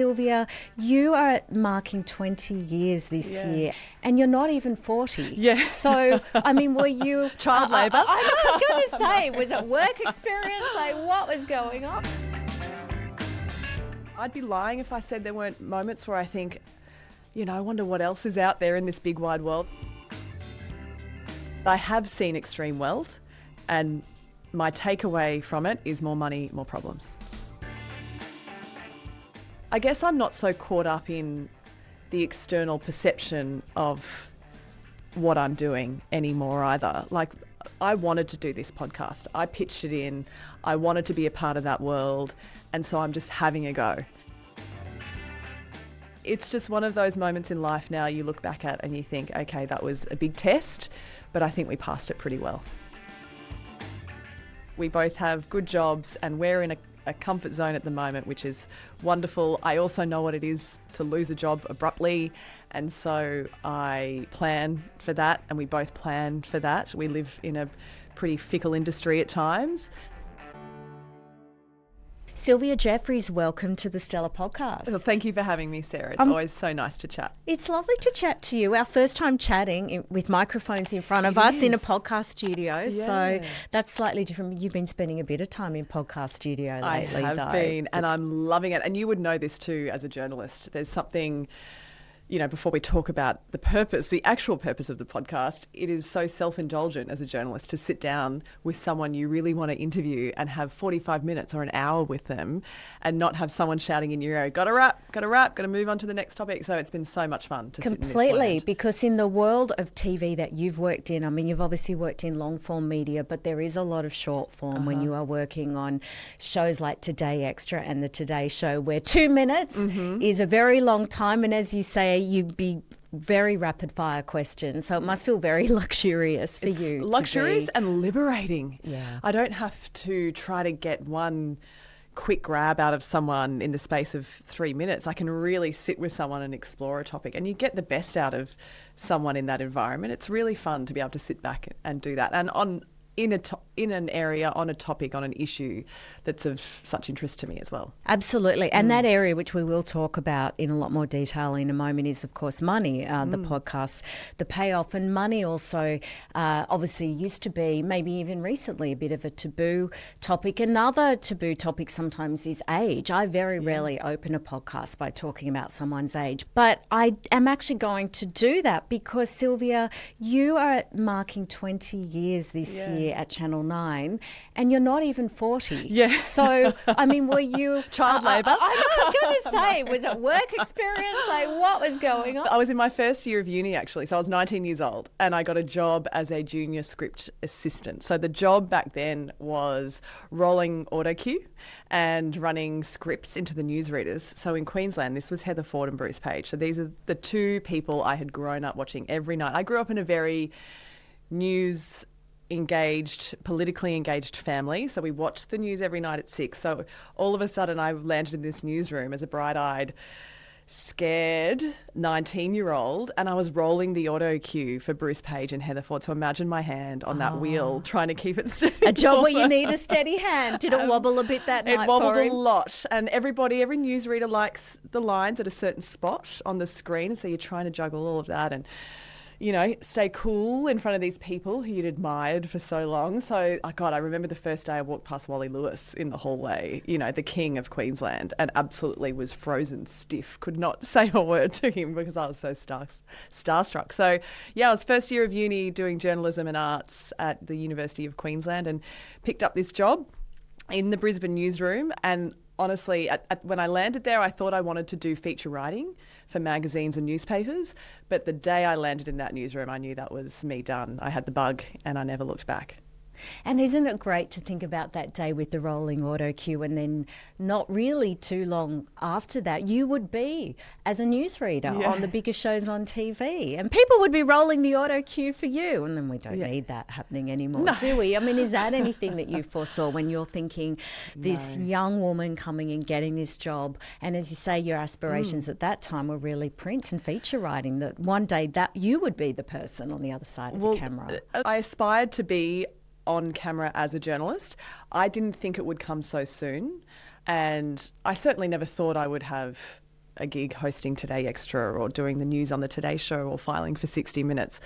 Sylvia, you are marking 20 years this year and you're not even 40. Yeah. So, I mean, were you... Child labour? I was going to say, was it work experience? Like, what was going on? I'd be lying if I said there weren't moments where I think, I wonder what else is out there in this big wide world. I have seen extreme wealth, and my takeaway from it is more money, more problems. I guess I'm not so caught up in the external perception of what I'm doing anymore either. Like, I wanted to do this podcast. I pitched it in. I wanted to be a part of that world. And so I'm just having a go. It's just one of those moments in life now you look back at and you think, okay, that was a big test, but I think we passed it pretty well. We both have good jobs and we're in a comfort zone at the moment, which is wonderful. I also know what it is to lose a job abruptly, and so I plan for that, and we both plan for that. We live in a pretty fickle industry at times. Sylvia Jeffreys, welcome to the Stellar Podcast. Well, thank you for having me, Sarah. It's always so nice to chat. It's lovely to chat to you. Our first time chatting with microphones in front of us in a podcast studio. Yeah. So that's slightly different. You've been spending a bit of time in podcast studio lately, I have been, and I'm loving it. And you would know this too as a journalist. There's something... before we talk about the actual purpose of the podcast, it is so self-indulgent as a journalist to sit down with someone you really want to interview and have 45 minutes or an hour with them and not have someone shouting in your ear, got to wrap, got to move on to the next topic. So it's been so much fun to sit in this land. Because in the world of TV that you've worked in, I mean, you've obviously worked in long-form media, but there is a lot of short-form when you are working on shows like Today Extra and the Today Show, where 2 minutes is a very long time. And as you say, you'd be very rapid fire questions. So it must feel very luxurious for you. Luxurious and liberating. Yeah. I don't have to try to get one quick grab out of someone in the space of 3 minutes. I can really sit with someone and explore a topic, and you get the best out of someone in that environment. It's really fun to be able to sit back and do that. And in an area, on a topic, on an issue that's of such interest to me as well. Absolutely. And that area, which we will talk about in a lot more detail in a moment, is, of course, money, the podcast, the Payoff. And money also obviously used to be, maybe even recently, a bit of a taboo topic. Another taboo topic sometimes is age. I very rarely open a podcast by talking about someone's age, but I am actually going to do that because, Sylvia, you are marking 20 years this year at Channel 9 and you're not even 40. Yeah. So, I mean, were you... Child labour? I was going to say, was it work experience? Like, what was going on? I was in my first year of uni, actually. So I was 19 years old and I got a job as a junior script assistant. So the job back then was rolling auto cue and running scripts into the newsreaders. So in Queensland, this was Heather Ford and Bruce Page. So these are the two people I had grown up watching every night. I grew up in a very politically engaged family. So we watched the news every night at 6. So all of a sudden I landed in this newsroom as a bright-eyed, scared 19-year-old, and I was rolling the auto cue for Bruce Page and Heather Ford. So imagine my hand on that wheel trying to keep it steady. A job where you need a steady hand. Did it wobble a bit that night? It wobbled a lot. And every newsreader likes the lines at a certain spot on the screen. So you're trying to juggle all of that and stay cool in front of these people who you'd admired for so long. So, I remember the first day I walked past Wally Lewis in the hallway, the king of Queensland, and absolutely was frozen stiff, could not say a word to him because I was so starstruck. So, I was first year of uni doing journalism and arts at the University of Queensland and picked up this job in the Brisbane newsroom. And honestly, when I landed there, I thought I wanted to do feature writing for magazines and newspapers. But the day I landed in that newsroom, I knew that was me done. I had the bug and I never looked back. And isn't it great to think about that day with the rolling auto cue, and then not really too long after that, you would be as a newsreader on the biggest shows on TV, and people would be rolling the auto cue for you. And then we don't need that happening anymore, do we? I mean, is that anything that you foresaw when you're thinking this young woman coming and getting this job? And as you say, your aspirations at that time were really print and feature writing, that one day that you would be the person on the other side of the camera. I aspired to be on camera as a journalist. I didn't think it would come so soon, and I certainly never thought I would have a gig hosting Today Extra or doing the news on the Today Show or filing for 60 Minutes.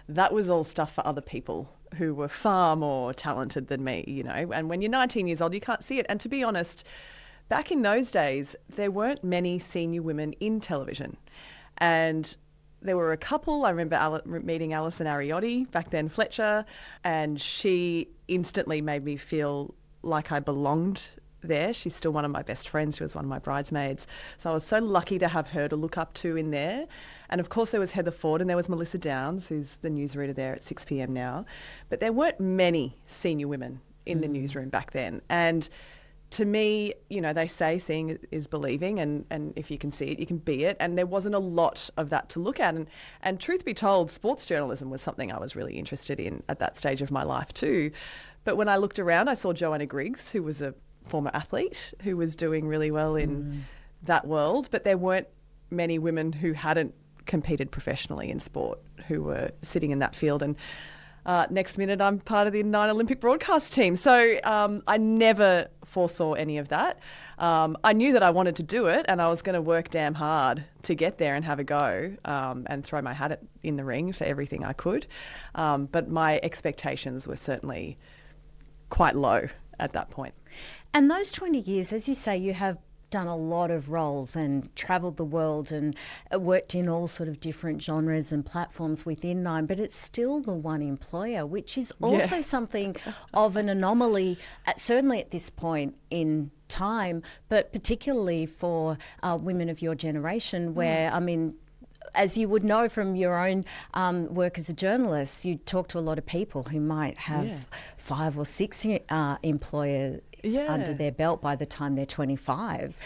That was all stuff for other people who were far more talented than me, you know. And when you're 19 years old, you can't see it. And to be honest, back in those days, there weren't many senior women in television. And there were a couple. I remember meeting Alison Ariotti, back then Fletcher, and she instantly made me feel like I belonged there. She's still one of my best friends. She was one of my bridesmaids. So I was so lucky to have her to look up to in there. And of course there was Heather Ford and there was Melissa Downs, who's the newsreader there at 6 p.m. now. But there weren't many senior women in the newsroom back then. And to me, you know, they say seeing is believing, and if you can see it, you can be it. And there wasn't a lot of that to look at. And truth be told, sports journalism was something I was really interested in at that stage of my life too. But when I looked around, I saw Joanna Griggs, who was a former athlete, who was doing really well in that world. But there weren't many women who hadn't competed professionally in sport who were sitting in that field. And next minute, I'm part of the 9 Olympic broadcast team. So I never foresaw any of that. I knew that I wanted to do it and I was going to work damn hard to get there and have a go and throw my hat in the ring for everything I could. But my expectations were certainly quite low at that point. And those 20 years, as you say, you have done a lot of roles and travelled the world and worked in all sort of different genres and platforms within Nine, but it's still the one employer, which is also something of an anomaly, certainly at this point in time, but particularly for women of your generation where, I mean, as you would know from your own work as a journalist, you talk to a lot of people who might have 5 or 6 employers under their belt by the time they're 25.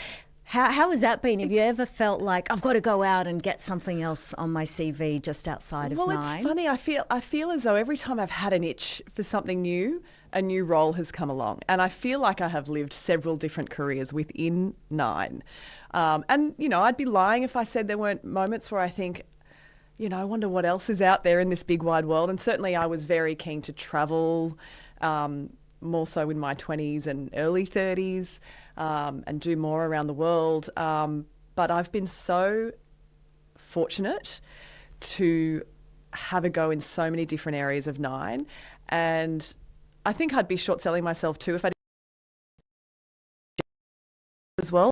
How has that been? Have you ever felt like I've got to go out and get something else on my CV just outside of Nine? Well, it's funny. I feel as though every time I've had an itch for something new, a new role has come along. And I feel like I have lived several different careers within Nine. And, you know, I'd be lying if I said there weren't moments where I think, you know, I wonder what else is out there in this big wide world. And certainly I was very keen to travel, more so in my 20s and early 30s, and do more around the world. But I've been so fortunate to have a go in so many different areas of Nine. And I think I'd be short selling myself too if I didn't as well.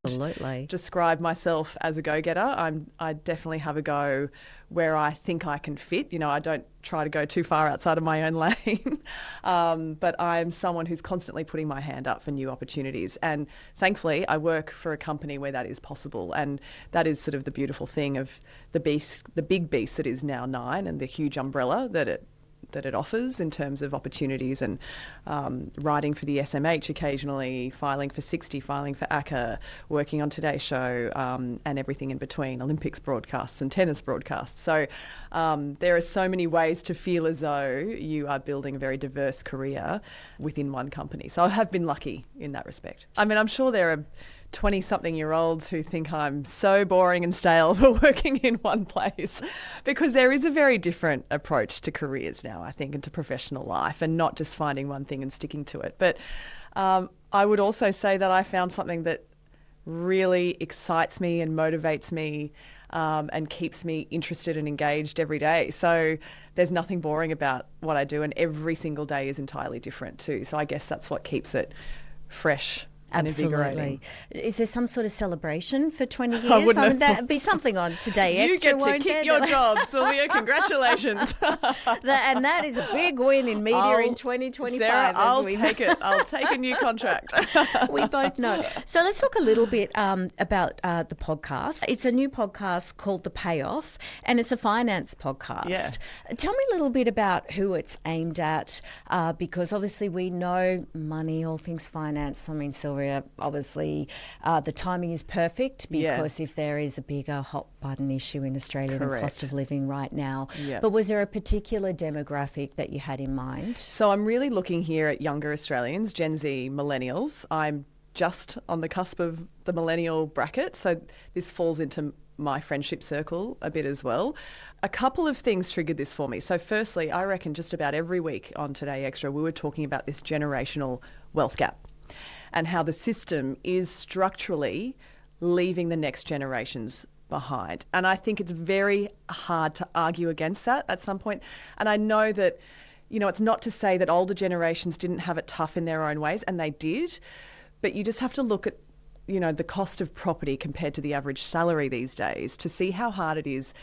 Absolutely. Describe myself as a go-getter. I definitely have a go where I think I can fit. You know, I don't try to go too far outside of my own lane, but I'm someone who's constantly putting my hand up for new opportunities. And thankfully, I work for a company where that is possible. And that is sort of the beautiful thing of the big beast that is now Nine, and the huge umbrella that it offers in terms of opportunities, and writing for the SMH occasionally, filing for 60, filing for ACCA, working on Today's Show, and everything in between, Olympics broadcasts and tennis broadcasts. So there are so many ways to feel as though you are building a very diverse career within one company. So I have been lucky in that respect. I mean, I'm sure there are 20-something-year-olds who think I'm so boring and stale for working in one place, because there is a very different approach to careers now, I think, and to professional life, and not just finding one thing and sticking to it. But I would also say that I found something that really excites me and motivates me, and keeps me interested and engaged every day. So there's nothing boring about what I do, and every single day is entirely different too. So I guess that's what keeps it fresh. Absolutely. Is there some sort of celebration for 20 years? I mean, that'd be something on Today Extra, You get to keep your job, Sylvia. Congratulations. And that is a big win in media in 2025. Sarah, I'll take it. I'll take a new contract. We both know. So let's talk a little bit about the podcast. It's a new podcast called The Payoff, and it's a finance podcast. Yeah. Tell me a little bit about who it's aimed at, because obviously we know money, all things finance. I mean, Sylvia, obviously the timing is perfect, because if there is a bigger hot button issue in Australia than cost of living right now. But was there a particular demographic that you had in mind? So I'm really looking here at younger Australians, Gen Z, millennials. I'm just on the cusp of the millennial bracket, so this falls into my friendship circle a bit as well. A couple of things triggered this for me. So firstly, I reckon just about every week on Today Extra, we were talking about this generational wealth gap, and how the system is structurally leaving the next generations behind. And I think it's very hard to argue against that at some point. And I know that, it's not to say that older generations didn't have it tough in their own ways, and they did, but you just have to look at, the cost of property compared to the average salary these days to see how hard it is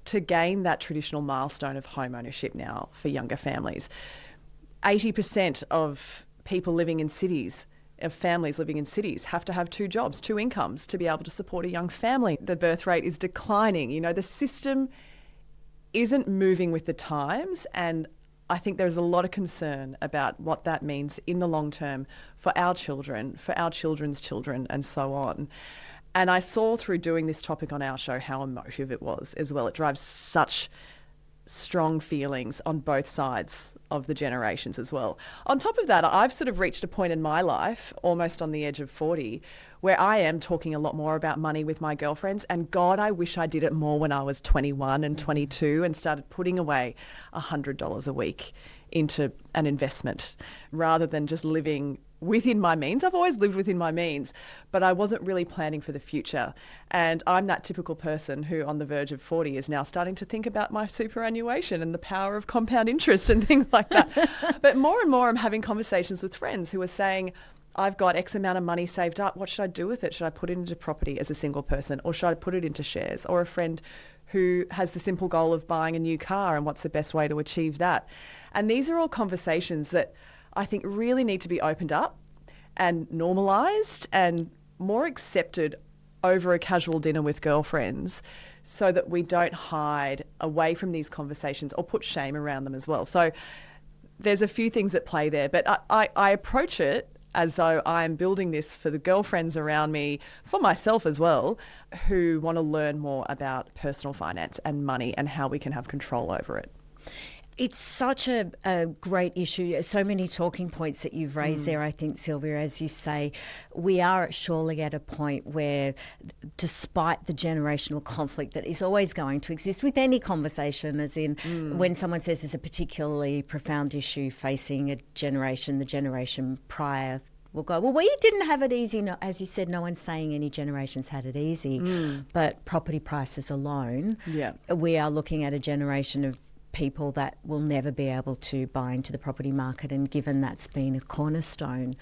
to gain that traditional milestone of home ownership now for younger families. 80% of people living in cities, of families living in cities, have to have 2 jobs, 2 incomes to be able to support a young family. The birth rate is declining. The system isn't moving with the times, and I think there's a lot of concern about what that means in the long term for our children, for our children's children, and so on. And I saw through doing this topic on our show how emotive it was as well. It drives such strong feelings on both sides of the generations as well. On top of that, I've sort of reached a point in my life, almost on the edge of 40, where I am talking a lot more about money with my girlfriends. And God, I wish I did it more when I was 21 and 22 and started putting away $100 a week into an investment rather than just living within my means. I've always lived within my means, but I wasn't really planning for the future. And I'm that typical person who on the verge of 40 is now starting to think about my superannuation and the power of compound interest and things like that. But more and more I'm having conversations with friends who are saying, I've got X amount of money saved up. What should I do with it? Should I put it into property as a single person, or should I put it into shares? Or a friend who has the simple goal of buying a new car, and what's the best way to achieve that? And these are all conversations that I think really need to be opened up and normalised and more accepted over a casual dinner with girlfriends, so that we don't hide away from these conversations or put shame around them as well. So there's a few things at play there, but I approach it as though I'm building this for the girlfriends around me, for myself as well, who want to learn more about personal finance and money and how we can have control over it. It's such a great issue. So many talking points that you've raised there, I think, Sylvia. As you say, we are surely at a point where, despite the generational conflict that is always going to exist with any conversation, as in when someone says there's a particularly profound issue facing a generation, the generation prior will go, well, we didn't have it easy. No, as you said, no one's saying any generations had it easy. But property prices alone, we are looking at a generation of people that will never be able to buy into the property market, and given that's been a cornerstone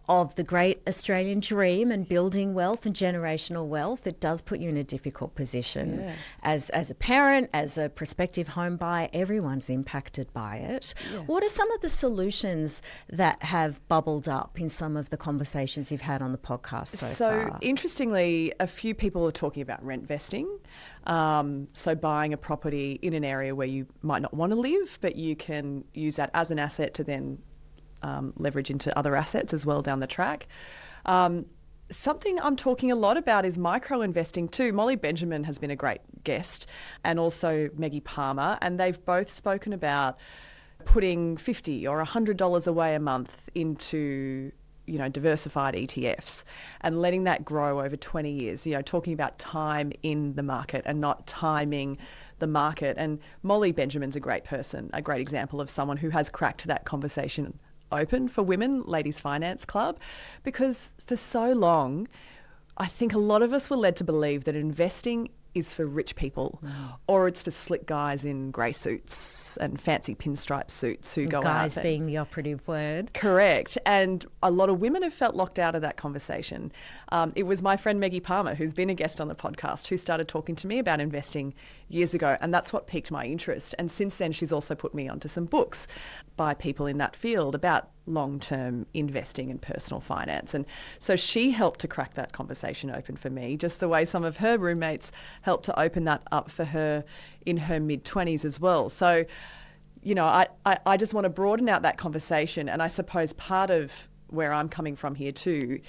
of the great Australian dream and building wealth and generational wealth, it does put you in a difficult position. As a parent, as a prospective home buyer, everyone's impacted by it. What are some of the solutions that have bubbled up in some of the conversations you've had on the podcast so far? So interestingly, a few people are talking about rent vesting. So buying a property in an area where you might not want to live, but you can use that as an asset to then leverage into other assets as well down the track. Something I'm talking a lot about is micro investing too. Molly Benjamin has been a great guest, and also Maggie Palmer, and they've both spoken about putting $50 or $100 away a month into diversified ETFs and letting that grow over 20 years, talking about time in the market and not timing the market. And Molly Benjamin's a great person, a great example of someone who has cracked that conversation open for women, Ladies Finance Club, because for so long, I think a lot of us were led to believe that investing is for rich people, or it's for slick guys in grey suits and fancy pinstripe suits who go out. Guys being the operative word. Correct. And a lot of women have felt locked out of that conversation. It was my friend Maggie Palmer, who's been a guest on the podcast, who started talking to me about investing years ago, and that's what piqued my interest. And since then, she's also put me onto some books by people in that field about long-term investing and personal finance. And so she helped to crack that conversation open for me, just the way some of her roommates helped to open that up for her in her mid-20s as well. So, I just want to broaden out that conversation. And I suppose part of where I'm coming from here too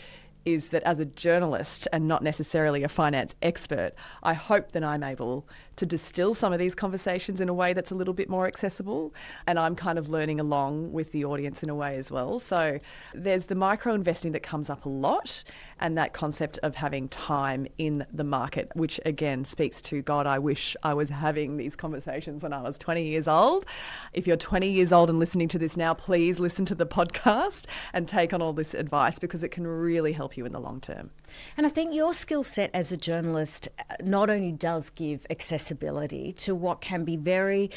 is that as a journalist and not necessarily a finance expert, I hope that I'm able to distill some of these conversations in a way that's a little bit more accessible. And I'm kind of learning along with the audience in a way as well. So there's the micro investing that comes up a lot, and that concept of having time in the market, which again speaks to, God, I wish I was having these conversations when I was 20 years old. If you're 20 years old and listening to this now, please listen to the podcast and take on all this advice, because it can really help help you in the long term. And I think your skill set as a journalist not only does give accessibility to what can be very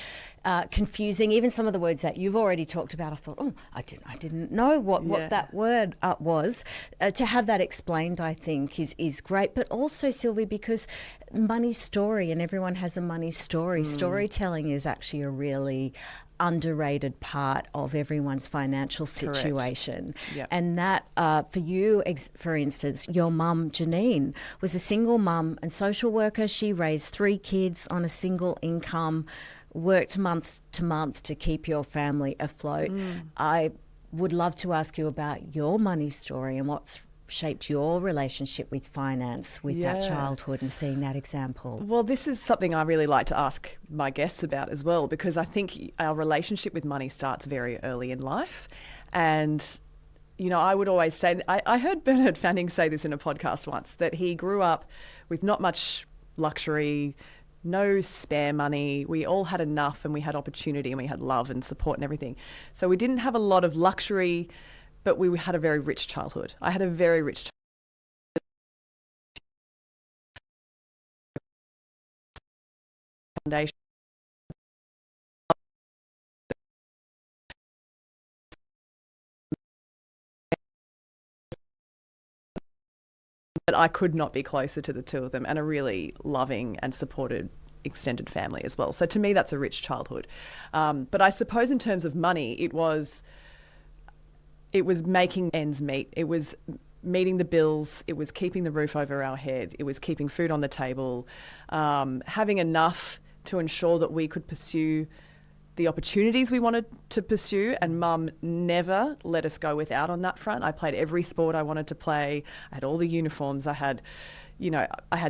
confusing, even some of the words that you've already talked about. I thought, oh, I didn't know what that word was. To have that explained, I think, is great. But also, Sylvia, because money story, and everyone has a money story. Storytelling is actually a really underrated part of everyone's financial situation. Yep. And that for you, for instance, your mum Janine was a single mum and social worker. She raised 3 kids on a single income, worked month to month to keep your family afloat. I would love to ask you about your money story and what's shaped your relationship with finance, with that childhood and seeing that example. Well, this is something I really like to ask my guests about as well, because I think our relationship with money starts very early in life. And, you know, I would always say, I heard Bernard Fanning say this in a podcast once, that he grew up with not much luxury, no spare money. We all had enough, and we had opportunity, and we had love and support and everything. So we didn't have a lot of luxury, but we had a very rich childhood. I had a very rich foundation. But I could not be closer to the two of them, and a really loving and supported extended family as well. So to me, that's a rich childhood. But I suppose in terms of money, it was making ends meet. It was meeting the bills. It was keeping the roof over our head. It was keeping food on the table, having enough to ensure that we could pursue the opportunities we wanted to pursue. And Mum never let us go without on that front. I played every sport I wanted to play. I had all the uniforms. I had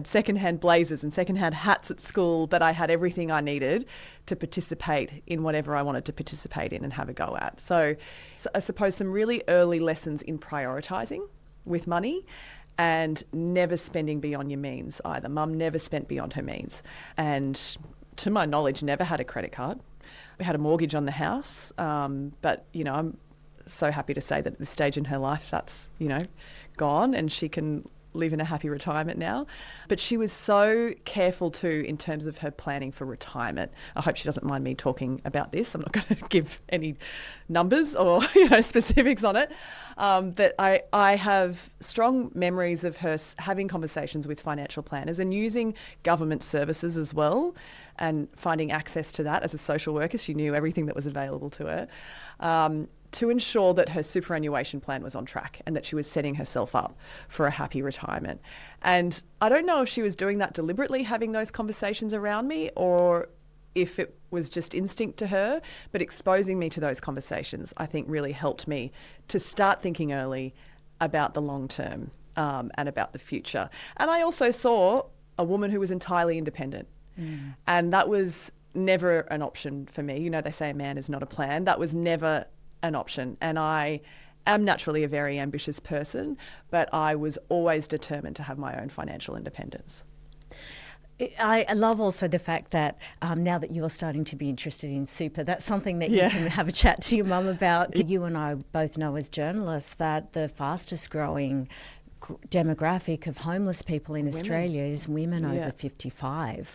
secondhand blazers and secondhand hats at school, but I had everything I needed to participate in whatever I wanted to participate in and have a go at. So I suppose some really early lessons in prioritising with money and never spending beyond your means either. Mum never spent beyond her means, and to my knowledge, never had a credit card. We had a mortgage on the house, but, you know, I'm so happy to say that at this stage in her life, that's, you know, gone, and she can live in a happy retirement now. But she was so careful too in terms of her planning for retirement. I hope she doesn't mind me talking about this. I'm not going to give any numbers or specifics on it. But I have strong memories of her having conversations with financial planners and using government services as well, and finding access to that as a social worker. She knew everything that was available to her. To ensure that her superannuation plan was on track and that she was setting herself up for a happy retirement. And I don't know if she was doing that deliberately, having those conversations around me, or if it was just instinct to her, but exposing me to those conversations, I think, really helped me to start thinking early about the long term and about the future. And I also saw a woman who was entirely independent. And that was never an option for me. You know, they say a man is not a plan. That was never an option. And I am naturally a very ambitious person, but I was always determined to have my own financial independence. I love also the fact that now that you're starting to be interested in super, that's something that you can have a chat to your mum about. You and I both know as journalists that the fastest growing demographic of homeless people in Australia is women over 55.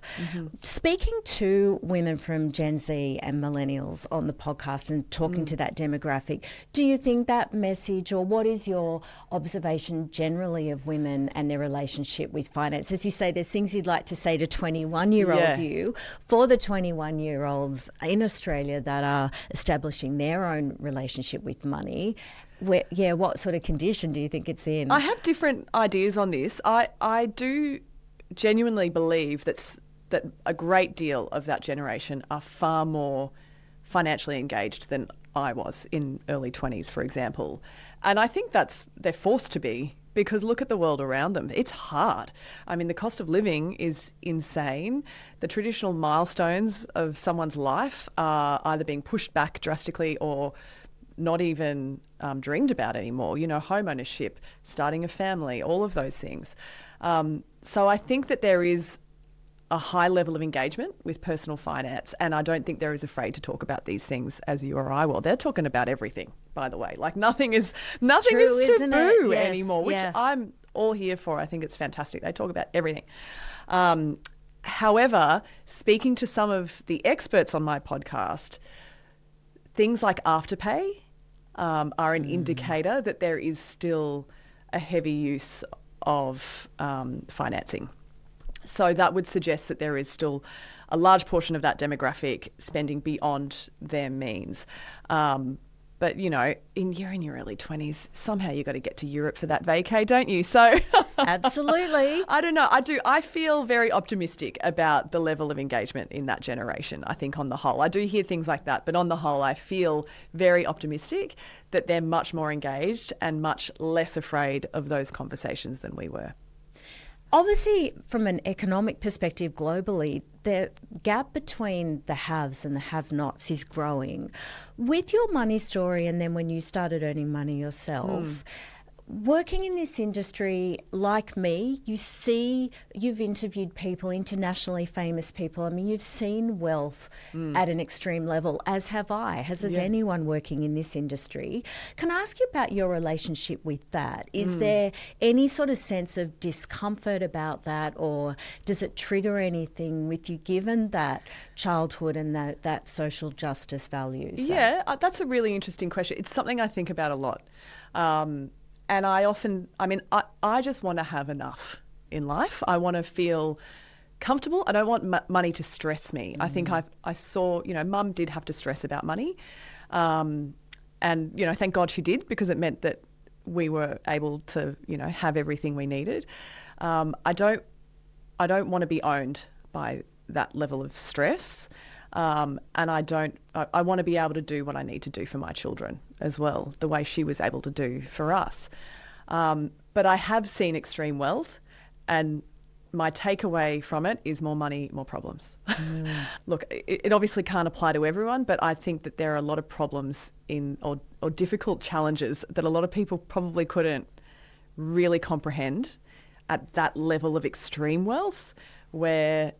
Speaking to women from Gen Z and millennials on the podcast and talking to that demographic, do you think that message, or what is your observation generally of women and their relationship with finance? As you say, there's things you'd like to say to 21-year-old you for the 21-year-olds in Australia that are establishing their own relationship with money. What sort of condition do you think it's in? I have different ideas on this. I do genuinely believe that a great deal of that generation are far more financially engaged than I was in early 20s, for example. And I think they're forced to be, because look at the world around them. It's hard. I mean, the cost of living is insane. The traditional milestones of someone's life are either being pushed back drastically or not even dreamed about anymore. You know, home ownership, starting a family, all of those things. So I think that there is a high level of engagement with personal finance, and I don't think they're as afraid to talk about these things as you or I will. They're talking about everything. by the way. Like nothing is true, isn't it? taboo Yes, anymore, which yeah. I'm all here for. I think it's fantastic. They talk about everything. However, speaking to some of the experts on my podcast, things like Afterpay are an indicator that there is still a heavy use of financing. So that would suggest that there is still a large portion of that demographic spending beyond their means. But, you know, you're in your early 20s, somehow you've got to get to Europe for that vacay, don't you? So Absolutely. I don't know. I feel very optimistic about the level of engagement in that generation, I think, on the whole. I do hear things like that, but on the whole, I feel very optimistic that they're much more engaged and much less afraid of those conversations than we were. Obviously, from an economic perspective globally, the gap between the haves and the have-nots is growing. With your money story and then when you started earning money yourself, working in this industry, like me, you've interviewed people, internationally famous people. I mean, you've seen wealth at an extreme level, as have I, as has anyone working in this industry. Can I ask you about your relationship with that? Is there any sort of sense of discomfort about that, or does it trigger anything with you given that childhood and that social justice values? That's a really interesting question. It's something I think about a lot. And I just want to have enough in life. I want to feel comfortable. I don't want money to stress me. I think I saw, you know, Mum did have to stress about money. And, you know, thank God she did, because it meant that we were able to, you know, have everything we needed. I don't want to be owned by that level of stress. And I want to be able to do what I need to do for my children as well, the way she was able to do for us. But I have seen extreme wealth, and my takeaway from it is more money, more problems. Look, it obviously can't apply to everyone, but I think that there are a lot of problems or difficult challenges that a lot of people probably couldn't really comprehend at that level of extreme wealth, where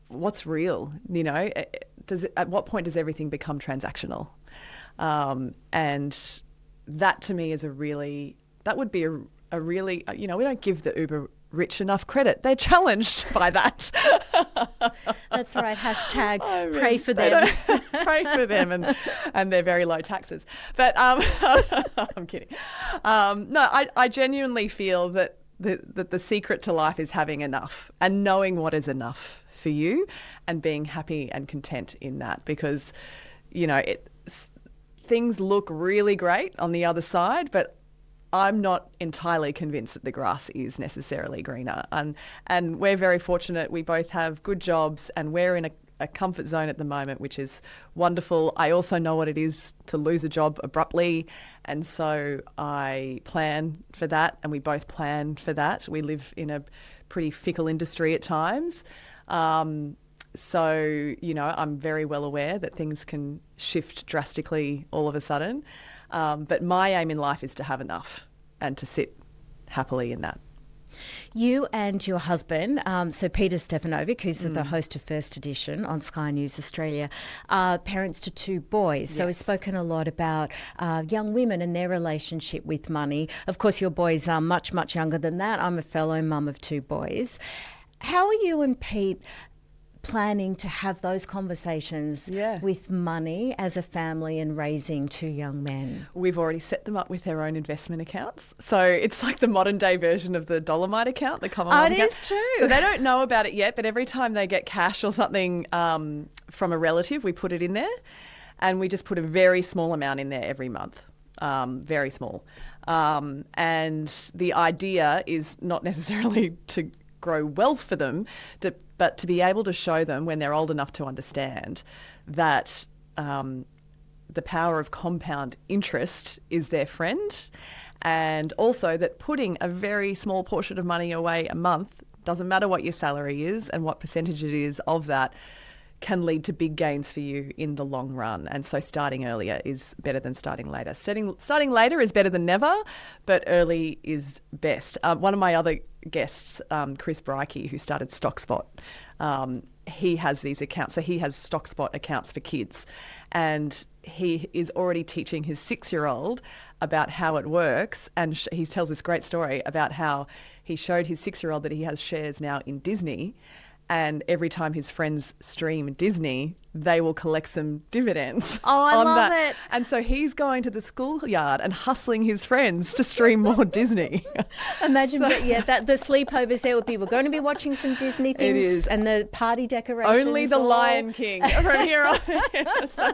what's real, you know, at what point does everything become transactional? And that to me is that would be a really, you know, we don't give the uber rich enough credit. They're challenged by that. That's right. Hashtag pray for them. Pray for them and their very low taxes. But I'm kidding. No, I genuinely feel that the secret to life is having enough and knowing what is enough for you and being happy and content in that, because, you know, things look really great on the other side, but I'm not entirely convinced that the grass is necessarily greener. And we're very fortunate. We both have good jobs and we're in a comfort zone at the moment, which is wonderful. I also know what it is to lose a job abruptly. And so I plan for that, and we both plan for that. We live in a pretty fickle industry at times. So, you know, I'm very well aware that things can shift drastically all of a sudden. But my aim in life is to have enough and to sit happily in that. You and your husband, so Peter Stefanovic, who's the host of First Edition on Sky News Australia, are parents to two boys. So we've spoken a lot about young women and their relationship with money. Of course, your boys are much, much younger than that. I'm a fellow mum of two boys. How are you and Pete planning to have those conversations with money as a family and raising two young men? We've already set them up with their own investment accounts. So it's like the modern day version of the Dolomite account, the Commonwealth account. It is true. So they don't know about it yet, but every time they get cash or something from a relative, we put it in there, and we just put a very small amount in there every month, very small. And the idea is not necessarily to grow wealth for them, but to be able to show them when they're old enough to understand that the power of compound interest is their friend, and also that putting a very small portion of money away a month, doesn't matter what your salary is and what percentage it is of that, can lead to big gains for you in the long run. And so starting earlier is better than starting later. Starting later is better than never, but early is best. One of my other guests, Chris Breike, who started StockSpot, he has these accounts. So he has StockSpot accounts for kids, and he is already teaching his 6-year-old about how it works. And he tells this great story about how he showed his 6-year-old that he has shares now in Disney, and every time his friends stream Disney, they will collect some dividends. Oh, I love it. And so he's going to the schoolyard and hustling his friends to stream more Disney. Imagine, the sleepovers there would be, we're going to be watching some Disney things. It is. And the party decorations. Only the Lion King from here on in. So,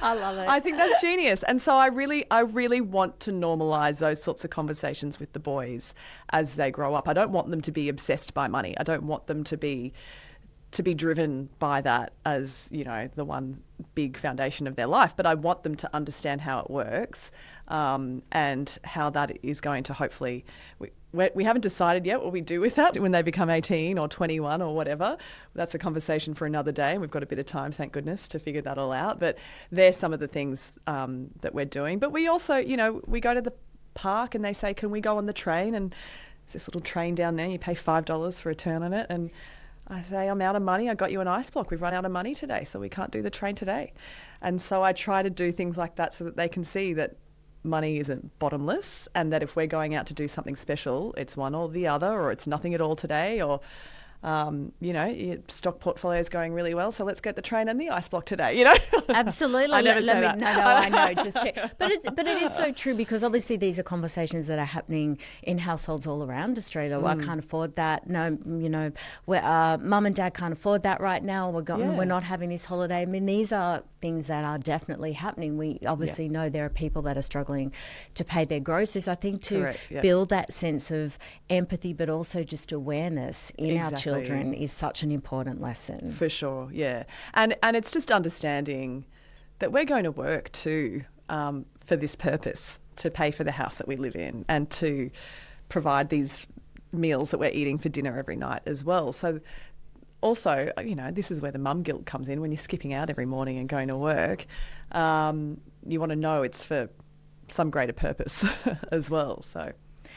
I love it. I think that's genius. And so I really want to normalise those sorts of conversations with the boys as they grow up. I don't want them to be obsessed by money. I don't want them to be driven by that as, the one big foundation of their life. But I want them to understand how it works, and how that is going to hopefully... We haven't decided yet what we do with that when they become 18 or 21 or whatever. That's a conversation for another day. We've got a bit of time, thank goodness, to figure that all out. But they're some of the things that we're doing. But we also, we go to the park and they say, can we go on the train? And there's this little train down there. You pay $5 for a turn on it. And I say, I'm out of money. I got you an ice block. We've run out of money today, so we can't do the train today. And so I try to do things like that so that they can see that money isn't bottomless, and that if we're going out to do something special, it's one or the other, or it's nothing at all today, or your stock portfolio is going really well, so let's get the train and the ice block today, Absolutely. I never say that. No, I know, just check. But it is so true, because obviously these are conversations that are happening in households all around Australia. I can't afford that. No, mum and dad can't afford that right now. We're not having this holiday. I mean, these are things that are definitely happening. We obviously know there are people that are struggling to pay their groceries. I think to build that sense of empathy, but also just awareness in our children is such an important lesson. For sure, yeah. And it's just understanding that we're going to work too, for this purpose, to pay for the house that we live in and to provide these meals that we're eating for dinner every night as well. So also, this is where the mum guilt comes in when you're skipping out every morning and going to work. You want to know it's for some greater purpose as well. So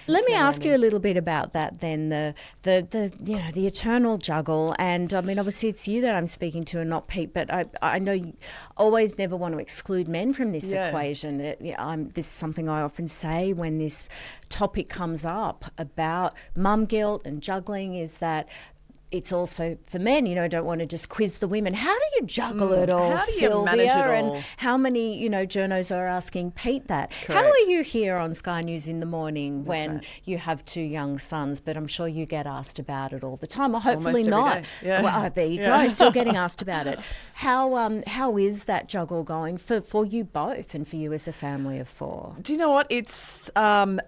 let me ask you a little bit about that then, the eternal juggle. And I mean, obviously it's you that I'm speaking to and not Pete, but I know you always never want to exclude men from this equation. This is something I often say when this topic comes up about mum guilt and juggling, is that it's also for men, don't want to just quiz the women. How do you juggle it all, how do you Sylvia? manage it all? And how many, journos are asking Pete that? Correct. How are you here on Sky News in the morning when you have 2 young sons? But I'm sure you get asked about it all the time. Or hopefully not. Yeah. Well, there you go. Still getting asked about it. How is that juggle going for you both and for you as a family of 4? Do you know what? It's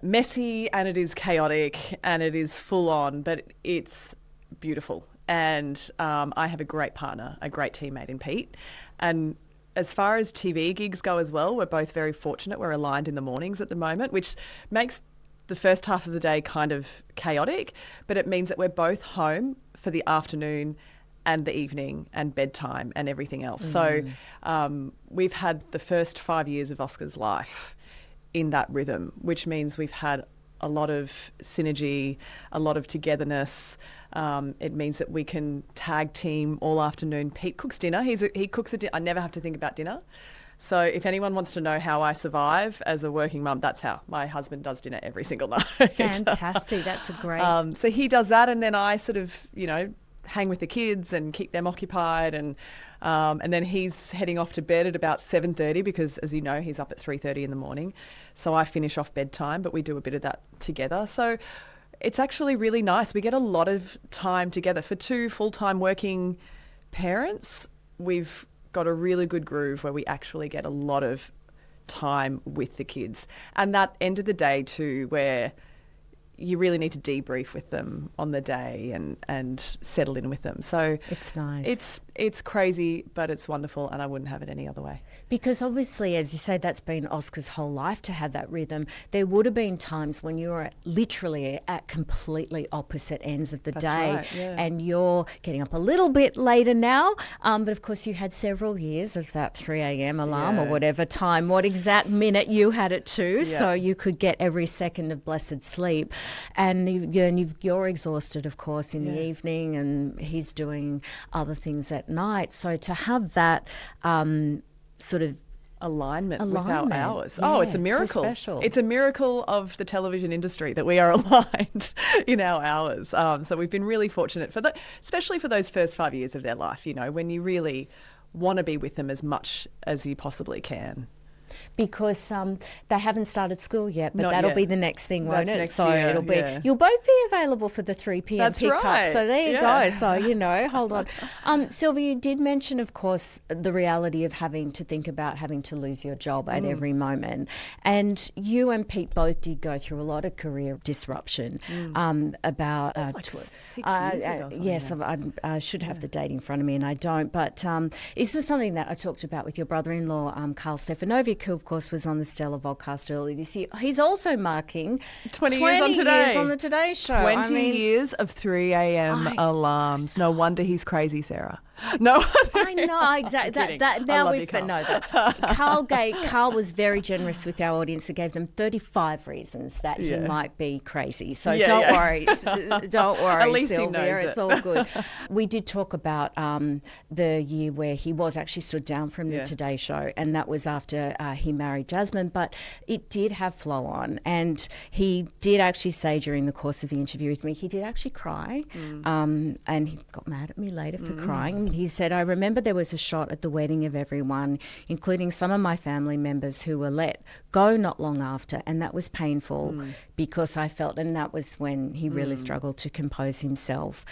messy and it is chaotic and it is full on, but it's beautiful. And I have a great partner, a great teammate in Pete. And as far as TV gigs go as well, we're both very fortunate. We're aligned in the mornings at the moment, which makes the first half of the day kind of chaotic, but it means that we're both home for the afternoon and the evening and bedtime and everything else. So we've had the first 5 years of Oscar's life in that rhythm, which means we've had a lot of synergy, a lot of togetherness. It means that we can tag team all afternoon. Pete cooks dinner. He cooks I never have to think about dinner. So if anyone wants to know how I survive as a working mum, that's how. My husband does dinner every single night. Fantastic. That's a great... So he does that, and then I sort of, hang with the kids and keep them occupied, and then he's heading off to bed at about 7:30 because, as you know, he's up at 3:30 in the morning. So I finish off bedtime, but we do a bit of that together. So it's actually really nice. We get a lot of time together. For 2 full-time working parents, we've got a really good groove where we actually get a lot of time with the kids. And that end of the day too, where you really need to debrief with them on the day and settle in with them. So it's nice. It's crazy, but it's wonderful, and I wouldn't have it any other way. Because obviously, as you say, that's been Oscar's whole life to have that rhythm. There would have been times when you were literally at completely opposite ends of the day, right, yeah. and you're getting up a little bit later now. But of course, you had several years of that 3 a.m. alarm or whatever time, what exact minute you had it to, so you could get every second of blessed sleep. And you're exhausted, of course, in the evening, and he's doing other things at night. So to have that sort of alignment with our hours. It's a miracle. So special. It's a miracle of the television industry that we are aligned in our hours. So we've been really fortunate especially for those first 5 years of their life, when you really want to be with them as much as you possibly can. Because they haven't started school yet, but Not that'll yet. be the next thing, won't That's it? next So year, it'll be you'll both be available for the 3 p.m. That's pickup. right. So there you Yeah. go. So hold on. Sylvia, you did mention, of course, the reality of having to think about having to lose your job at every moment, and you and Pete both did go through a lot of career disruption. About That's like 6 years ago. yes, I should have the date in front of me, and I don't. But this was something that I talked about with your brother-in-law, Karl Stefanovic, who of course was on the Stellar Vodcast earlier this year. He's also marking 20 years on Today. years on the Today Show. 20 years of 3 a.m. alarms. No wonder he's crazy, Sarah. No, I know exactly. Karl was very generous with our audience and gave them 35 reasons that he might be crazy. So don't worry, At least Sylvia, he knows it's all good. We did talk about the year where he was actually stood down from the Today Show, and that was after he married Jasmine. But it did have flow on, and he did actually say during the course of the interview with me, he did actually cry, and he got mad at me later for crying. He said, I remember there was a shot at the wedding of everyone, including some of my family members who were let go not long after, and that was painful because I felt, and that was when he really struggled to compose himself.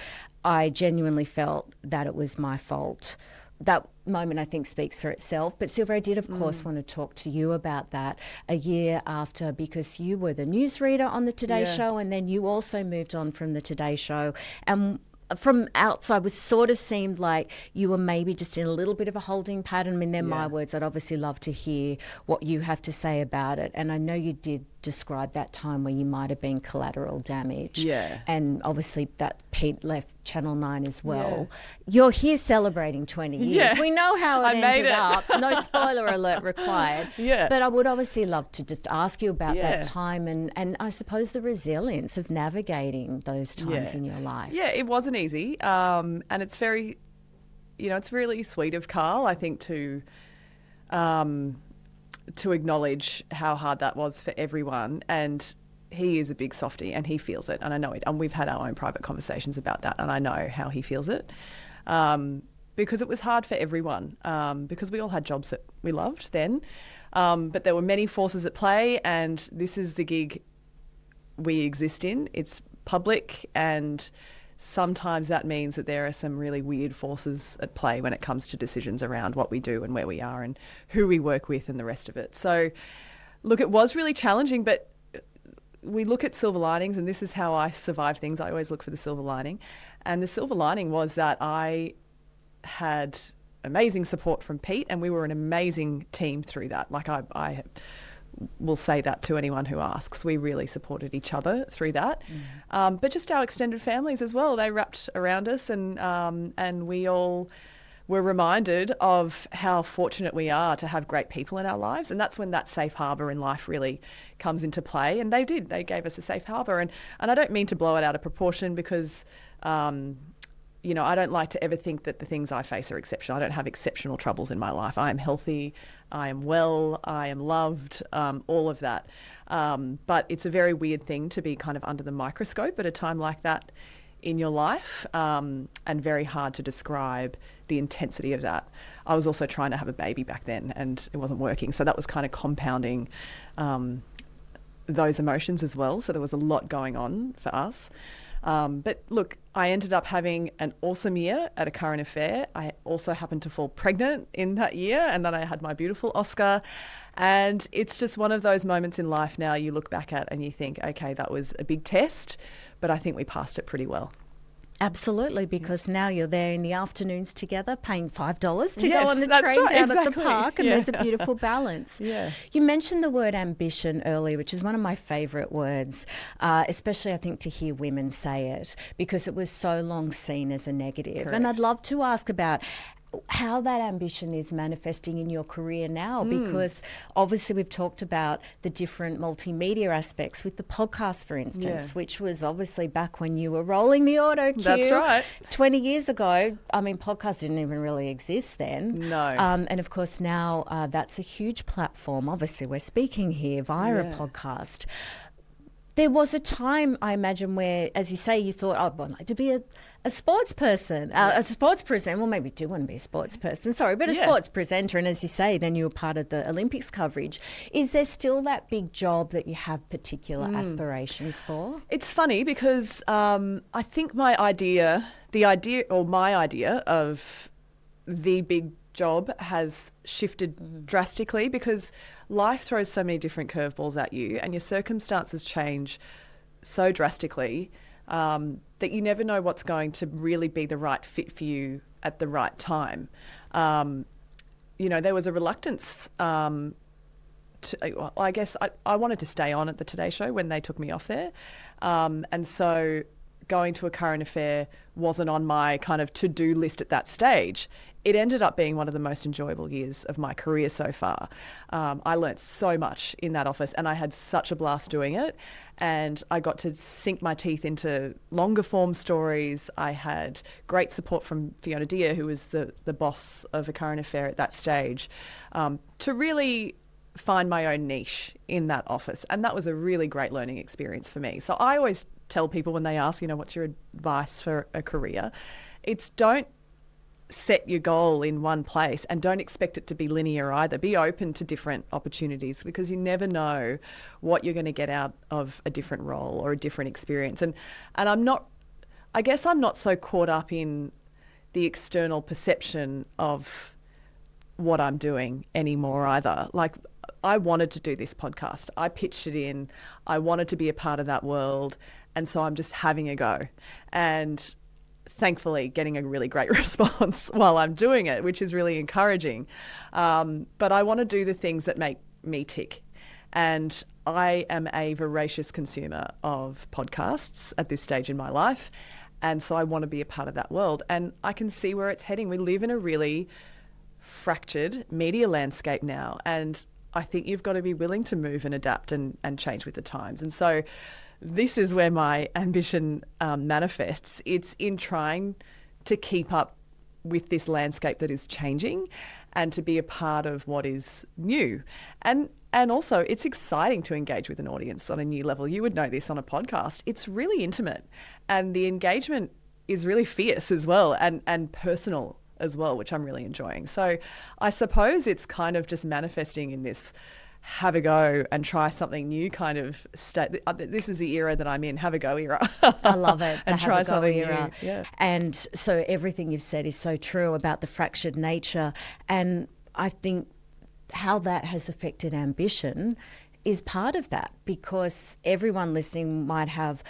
I genuinely felt that it was my fault. That moment, I think, speaks for itself. But Sylvia, I did, of course, want to talk to you about that a year after, because you were the newsreader on the Today Show, and then you also moved on from the Today Show. And from outside, it sort of seemed like you were maybe just in a little bit of a holding pattern. I mean, they're my words. I'd obviously love to hear what you have to say about it. And I know you did describe that time where you might have been collateral damage. Yeah. And obviously that Pete left Channel 9 as well. You're here celebrating 20 years. Yeah. We know how it ended it. up. No spoiler alert required. Yeah. But I would obviously love to just ask you about that time and I suppose the resilience of navigating those times in your life. Yeah, it wasn't easy. And it's very, it's really sweet of Karl, I think, to acknowledge how hard that was for everyone. And he is a big softie and he feels it. And I know it. And we've had our own private conversations about that. And I know how he feels it. Because it was hard for everyone. Because we all had jobs that we loved then. But there were many forces at play. And this is the gig we exist in. It's public, and sometimes that means that there are some really weird forces at play when it comes to decisions around what we do and where we are and who we work with and the rest of it. So, look, it was really challenging, but we look at silver linings, and this is how I survive things. I always look for the silver lining. And the silver lining was that I had amazing support from Pete, and we were an amazing team through that. Like I will say that to anyone who asks. We really supported each other through that. But just our extended families as well. They wrapped around us, and we all were reminded of how fortunate we are to have great people in our lives. And that's when that safe harbour in life really comes into play. And they did. They gave us a safe harbour. And I don't mean to blow it out of proportion because, I don't like to ever think that the things I face are exceptional. I don't have exceptional troubles in my life. I am healthy. I am well. I am loved. All of that. But it's a very weird thing to be kind of under the microscope at a time like that in your life, and very hard to describe the intensity of that. I was also trying to have a baby back then and it wasn't working. So that was kind of compounding those emotions as well. So there was a lot going on for us. But look, I ended up having an awesome year at A Current Affair. I also happened to fall pregnant in that year, and then I had my beautiful Oscar. And it's just one of those moments in life now you look back at and you think, okay, that was a big test, but I think we passed it pretty well. Absolutely, because now you're there in the afternoons together, paying $5 to go on the train down at the park, and there's a beautiful balance. Yeah. You mentioned the word ambition earlier, which is one of my favourite words, especially I think to hear women say it, because it was so long seen as a negative. Correct. And I'd love to ask about how that ambition is manifesting in your career now, because obviously we've talked about the different multimedia aspects with the podcast, for instance, which was obviously back when you were rolling the auto cue. That's right. 20 years ago, I mean, podcasts didn't even really exist then. No. And of course now that's a huge platform. Obviously we're speaking here via a podcast. There was a time, I imagine, where, as you say, you thought, oh, I'd like to be a sports person, a sports presenter. Well, maybe you do want to be a sports person, but a sports presenter. And as you say, then you were part of the Olympics coverage. Is there still that big job that you have particular aspirations for? It's funny because I think my idea of the big job has shifted drastically, because life throws so many different curveballs at you and your circumstances change so drastically that you never know what's going to really be the right fit for you at the right time. There was a reluctance I guess I wanted to stay on at the Today Show when they took me off there. And so going to a current affair wasn't on my kind of to-do list at that stage. It ended up being one of the most enjoyable years of my career so far. I learnt so much in that office and I had such a blast doing it. And I got to sink my teeth into longer form stories. I had great support from Fiona Deere, who was the boss of A Current Affair at that stage, to really find my own niche in that office. And that was a really great learning experience for me. So I always tell people when they ask, what's your advice for a career? It's don't set your goal in one place and don't expect it to be linear either. Be open to different opportunities, because you never know what you're going to get out of a different role or a different experience. And I'm not so caught up in the external perception of what I'm doing anymore either. Like, I wanted to do this podcast. I pitched it in. I wanted to be a part of that world. And so I'm just having a go. And thankfully getting a really great response while I'm doing it, which is really encouraging. But I want to do the things that make me tick. And I am a voracious consumer of podcasts at this stage in my life. And so I want to be a part of that world. And I can see where it's heading. We live in a really fractured media landscape now. And I think you've got to be willing to move and adapt and change with the times. And so this is where my ambition manifests. It's in trying to keep up with this landscape that is changing and to be a part of what is new. And also, it's exciting to engage with an audience on a new level. You would know this on a podcast. It's really intimate, and the engagement is really fierce as well, and personal as well, which I'm really enjoying. So I suppose it's kind of just manifesting in this have a go and try something new kind of state. This is the era that I'm in, have a go era. I love it. And try something era. new. Yeah. And so everything you've said is so true about the fractured nature. And I think how that has affected ambition is part of that, because everyone listening might have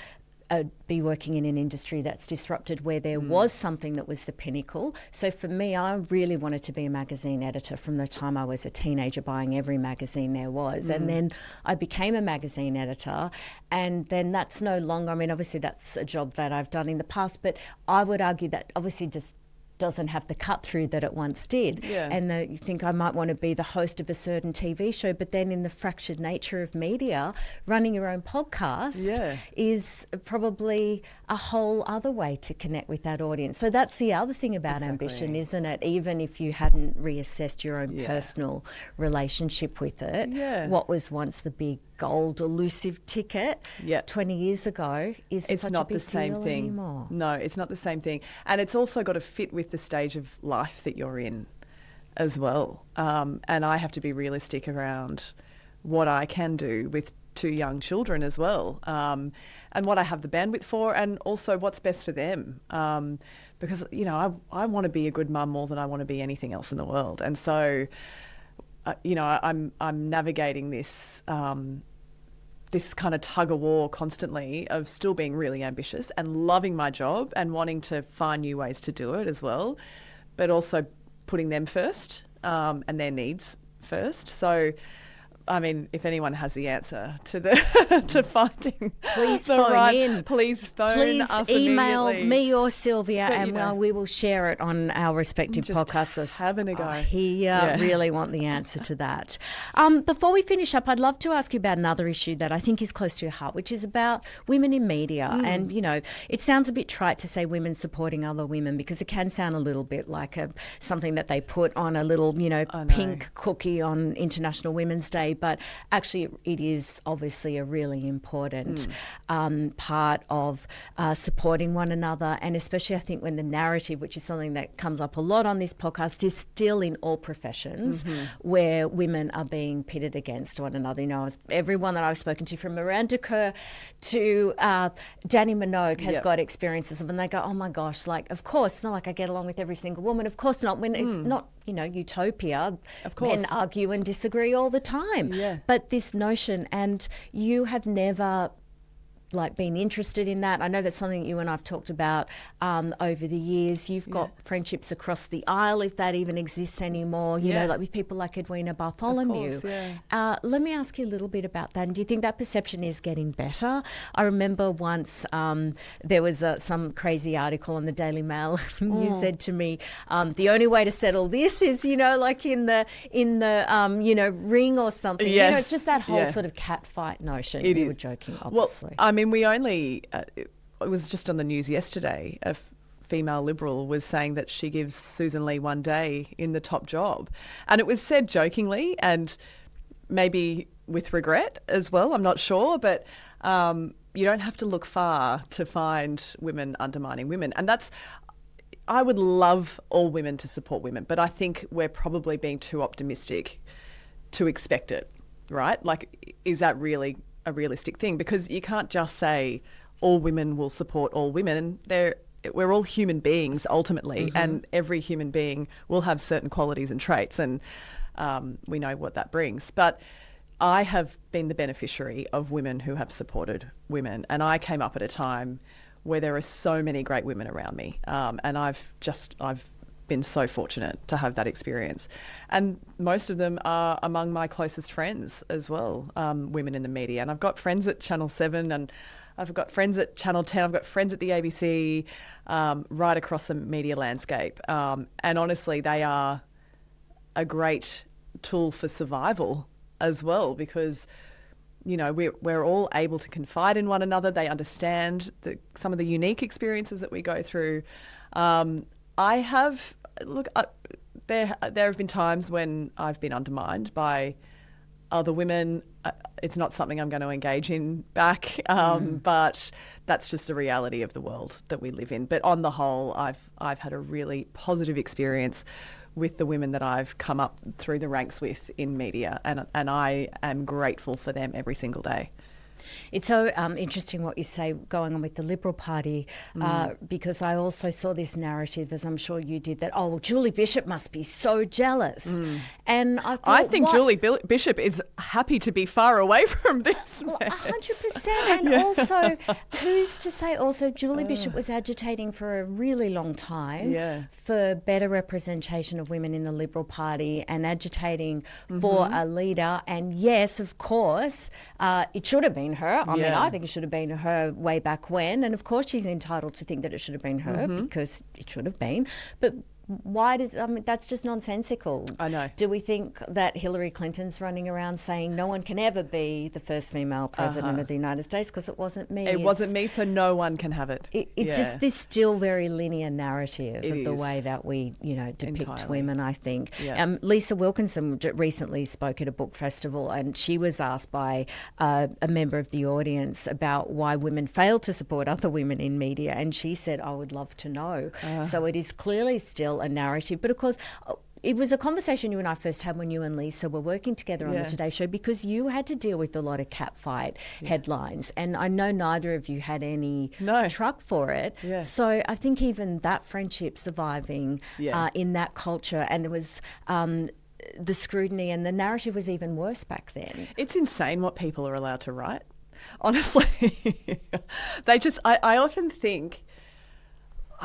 be working in an industry that's disrupted, where there was something that was the pinnacle. So for me, I really wanted to be a magazine editor from the time I was a teenager, buying every magazine there was. And then I became a magazine editor, and then that's no longer, I mean, obviously that's a job that I've done in the past, but I would argue that obviously just doesn't have the cut through that it once did. Yeah. And you think I might want to be the host of a certain TV show, but then in the fractured nature of media, running your own podcast is probably a whole other way to connect with that audience. So that's the other thing about ambition, isn't it? Even if you hadn't reassessed your own personal relationship with it, what was once the big gold elusive ticket 20 years ago it's not the same thing anymore. No, it's not the same thing. And it's also got to fit with the stage of life that you're in as well. And I have to be realistic around what I can do with 2 young children as well, and what I have the bandwidth for, and also what's best for them. Because, I want to be a good mum more than I want to be anything else in the world. And so I'm navigating this this kind of tug of war constantly of still being really ambitious and loving my job and wanting to find new ways to do it as well, but also putting them first and their needs first. So, I mean, if anyone has the answer to to finding please phone in. Please phone us email immediately. me or Sylvia, But, and we will share it on our respective podcasts. Having a go. I really want the answer to that. Before we finish up, I'd love to ask you about another issue that I think is close to your heart, which is about women in media. And, you know, it sounds a bit trite to say women supporting other women, because it can sound a little bit like something that they put on a little, you know, pink cookie on International Women's Day. But actually, it is obviously a really important part of supporting one another, and especially I think when the narrative, which is something that comes up a lot on this podcast, is still in all professions where women are being pitted against one another. You know, everyone that I've spoken to, from Miranda Kerr to Danny Minogue, has got experiences of, and they go, oh my gosh, like, of course, it's not like I get along with every single woman. Of course not. When it's not, you know, utopia. Of course. Men argue and disagree all the time. Yeah. But this notion, and you have never been interested in that. I know that's something you and I've talked about over the years. You've got friendships across the aisle, if that even exists anymore, you know, like with people like Edwina Bartholomew. Of course, let me ask you a little bit about that. And do you think that perception is getting better? I remember once there was some crazy article on the Daily Mail. You said to me, the only way to settle this is, you know, like in the you know, ring or something. Yes. You know, it's just that whole sort of cat fight notion. It we is. were joking, obviously. Well, I mean, we only, it was just on the news yesterday, a female Liberal was saying that she gives Susan Lee one day in the top job. And it was said jokingly and maybe with regret as well, I'm not sure, but you don't have to look far to find women undermining women. And I would love all women to support women, but I think we're probably being too optimistic to expect it, right? Like, is that really a realistic thing? Because you can't just say all women will support all women. We're all human beings ultimately, and every human being will have certain qualities and traits, and we know what that brings. But I have been the beneficiary of women who have supported women, and I came up at a time where there are so many great women around me, and I've been so fortunate to have that experience. And most of them are among my closest friends as well, women in the media. And I've got friends at Channel 7, and I've got friends at Channel 10, I've got friends at the ABC, right across the media landscape. And honestly, they are a great tool for survival as well, because, you know, we're all able to confide in one another. They understand some of the unique experiences that we go through. There have been times when I've been undermined by other women. It's not something I'm going to engage in back, but that's just the reality of the world that we live in. But on the whole, I've had a really positive experience with the women that I've come up through the ranks with in media, and I am grateful for them every single day. It's so interesting what you say going on with the Liberal Party, because I also saw this narrative, as I'm sure you did, that, oh, Julie Bishop must be so jealous. And I think Julie Bishop is happy to be far away from this mess. 100%. And also, who's to say also Julie Bishop was agitating for a really long time for better representation of women in the Liberal Party and agitating for a leader. And yes, of course, it should have been her. I mean, I think it should have been her way back when. And of course, she's entitled to think that it should have been her because it should have been. But why that's just nonsensical. I know. Do we think that Hillary Clinton's running around saying no one can ever be the first female president of the United States because it wasn't me? It wasn't me, so no one can have it. It's just this still very linear narrative of the way that we, you know, depict women, I think. Yeah. Lisa Wilkinson recently spoke at a book festival, and she was asked by a member of the audience about why women fail to support other women in media, and she said, I would love to know. So it is clearly still a narrative. But of course, it was a conversation you and I first had when you and Lisa were working together on the Today Show, because you had to deal with a lot of catfight headlines, and I know neither of you had any truck for it. So I think even that friendship surviving in that culture, and there was the scrutiny, and the narrative was even worse back then. It's insane what people are allowed to write honestly. I often think,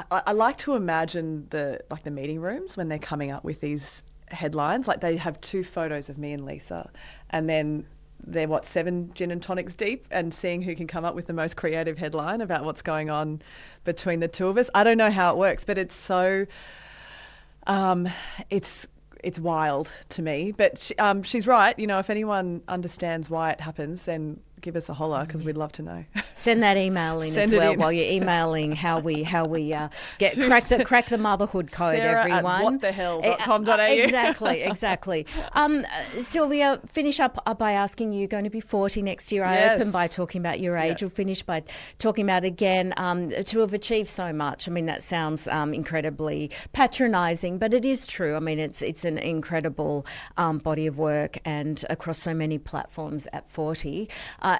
I like to imagine the meeting rooms when they're coming up with these headlines. Like, they have 2 photos of me and Lisa, and then they're 7 gin and tonics deep, and seeing who can come up with the most creative headline about what's going on between the 2 of us. I don't know how it works, but it's so it's wild to me. But she's right. You know, if anyone understands why it happens, then give us a holler, because we'd love to know. Send that email in as well while you're emailing how we crack the motherhood code, Sarrah everyone. At whatthehell.com.au. Exactly. Sylvia, finish up by asking, you're going to be 40 next year. I Yes. open by talking about your age. We'll finish by talking about, again, to have achieved so much. I mean, that sounds incredibly patronising, but it is true. I mean, it's an incredible body of work, and across so many platforms at 40.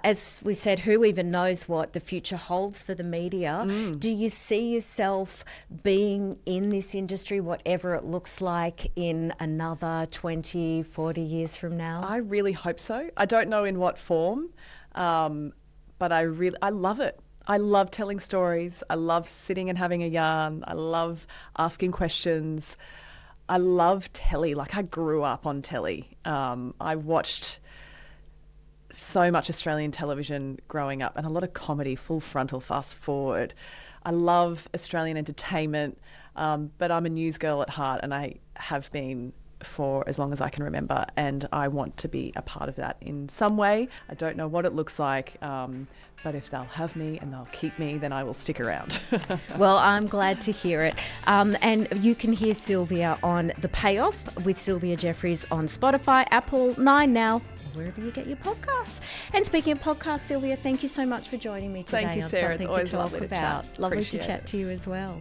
As we said, who even knows what the future holds for the media? Do you see yourself being in this industry, whatever it looks like, in another 20, 40 years from now? I really hope so. I don't know in what form, but I love it. I love telling stories. I love sitting and having a yarn. I love asking questions. I love telly. Like, I grew up on telly. I watched so much Australian television growing up, and a lot of comedy, Full Frontal, Fast Forward. I love Australian entertainment, but I'm a news girl at heart, and I have been for as long as I can remember, and I want to be a part of that in some way. I don't know what it looks like, but if they'll have me and they'll keep me, then I will stick around. Well, I'm glad to hear it. And you can hear Sylvia on The Payoff with Sylvia Jeffreys on Spotify, Apple, 9 Now, wherever you get your podcasts. And speaking of podcasts, Sylvia, thank you so much for joining me today. Thank you, on Sarah. Something It's always to Talk lovely to About. chat. Lovely Appreciate to chat it. to you as well.